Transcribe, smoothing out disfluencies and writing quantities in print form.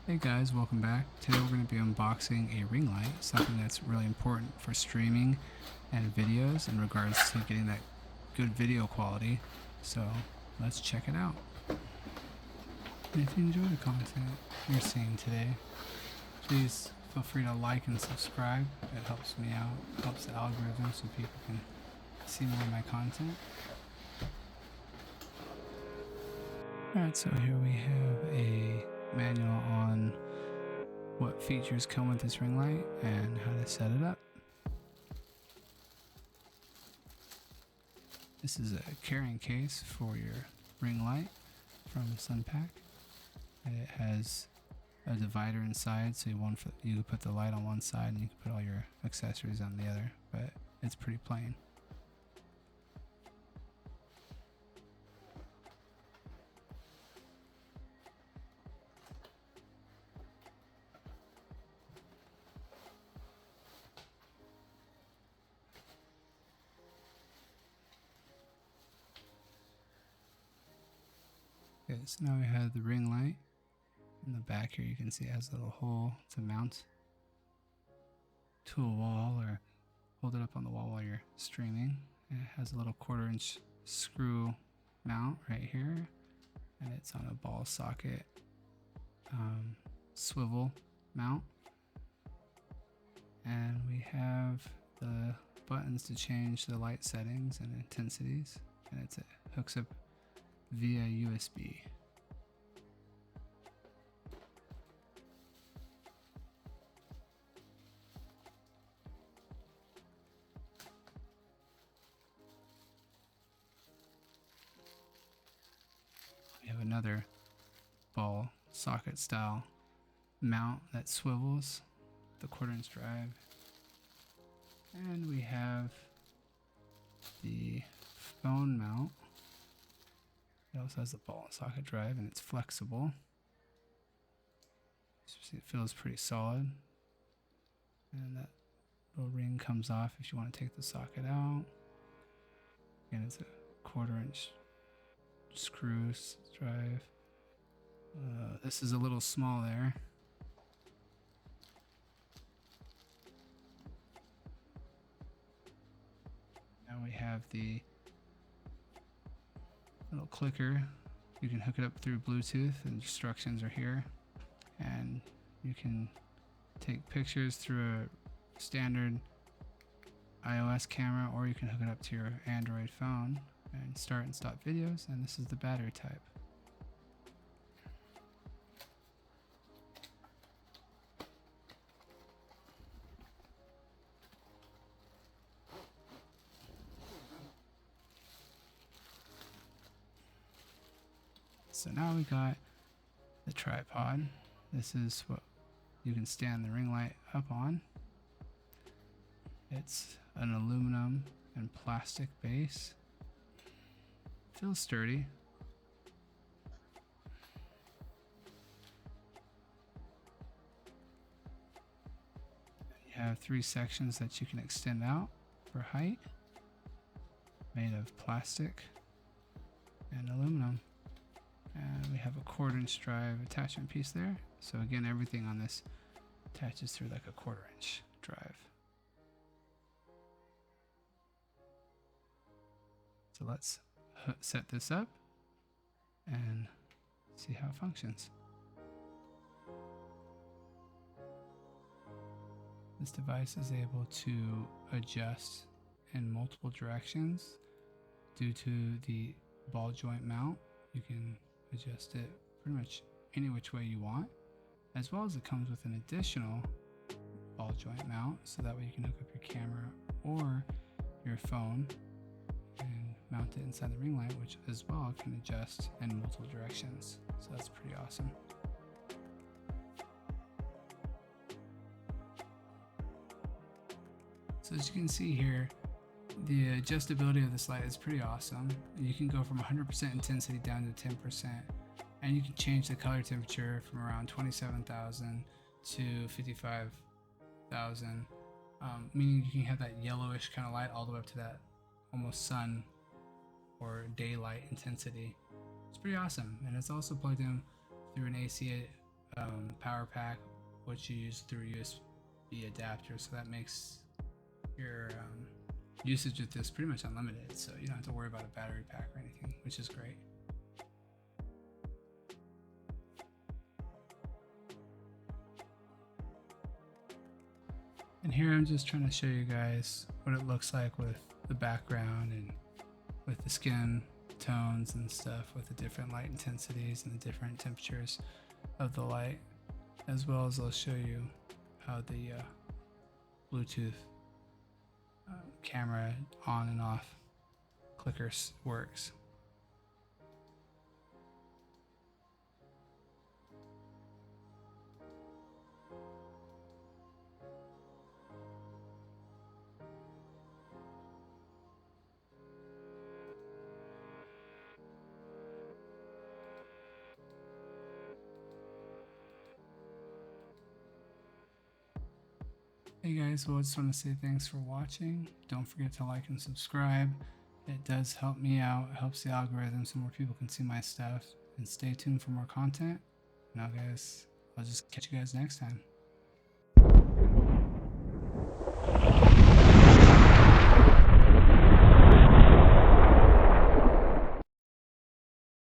Hey guys, welcome back. Today we're going to be unboxing a ring light, something that's really important for streaming and videos in regards to getting that good video quality. So let's check it out. And if you enjoy the content you're seeing today, please feel free to like and subscribe. It helps me out, helps the algorithm so people can see more of my content. Alright, so here we have a manual on what features come with this ring light and how to set it up. This is a carrying case for your ring light from SUNPAK. And it has a divider inside, so you can put the light on one side and you can put all your accessories on the other, but it's pretty plain. Okay, so now we have the ring light. In the back here you can see it has a little hole to mount to a wall or hold it up on the wall while you're streaming. And it has a little 1/4-inch screw mount right here, and it's on a ball socket swivel mount. And we have the buttons to change the light settings and intensities, and it hooks up via USB. We have another ball socket style mount that swivels, the 1/4-inch drive, and we have the phone mount. It also has the ball and socket drive, and it's flexible. It feels pretty solid, and that little ring comes off if you want to take the socket out. Again, it's a 1/4-inch screw drive. This is a little small there. Now we have the little clicker. You can hook it up through Bluetooth, and instructions are here. And you can take pictures through a standard iOS camera, or you can hook it up to your Android phone and start and stop videos. And this is the battery type. So now we got the tripod. This is what you can stand the ring light up on. It's an aluminum and plastic base. Feels sturdy. You have 3 sections that you can extend out for height, made of plastic and aluminum. And we have a 1/4-inch drive attachment piece there. So again, everything on this attaches through like a 1/4-inch drive. So let's set this up and see how it functions. This device is able to adjust in multiple directions due to the ball joint mount. You can adjust it pretty much any which way you want, as well as it comes with an additional ball joint mount, so that way you can hook up your camera or your phone and mount it inside the ring light, which as well can adjust in multiple directions. So that's pretty awesome. So as you can see here, the adjustability of this light is pretty awesome. You can go from 100% intensity down to 10%, and you can change the color temperature from around 27,000 to 55,000, meaning you can have that yellowish kind of light all the way up to that almost sun or daylight intensity. It's pretty awesome, and it's also plugged in through an AC power pack, which you use through USB adapter, so that makes your usage of this pretty much unlimited, so you don't have to worry about a battery pack or anything, which is great. And here I'm just trying to show you guys what it looks like with the background and with the skin tones and stuff, with the different light intensities and the different temperatures of the light, as well as I'll show you how the Bluetooth camera on and off clicker works. Hey guys, well, I just want to say thanks for watching. Don't forget to like and subscribe. It does help me out. It helps the algorithm so more people can see my stuff. And stay tuned for more content. Now guys, I'll just catch you guys next time.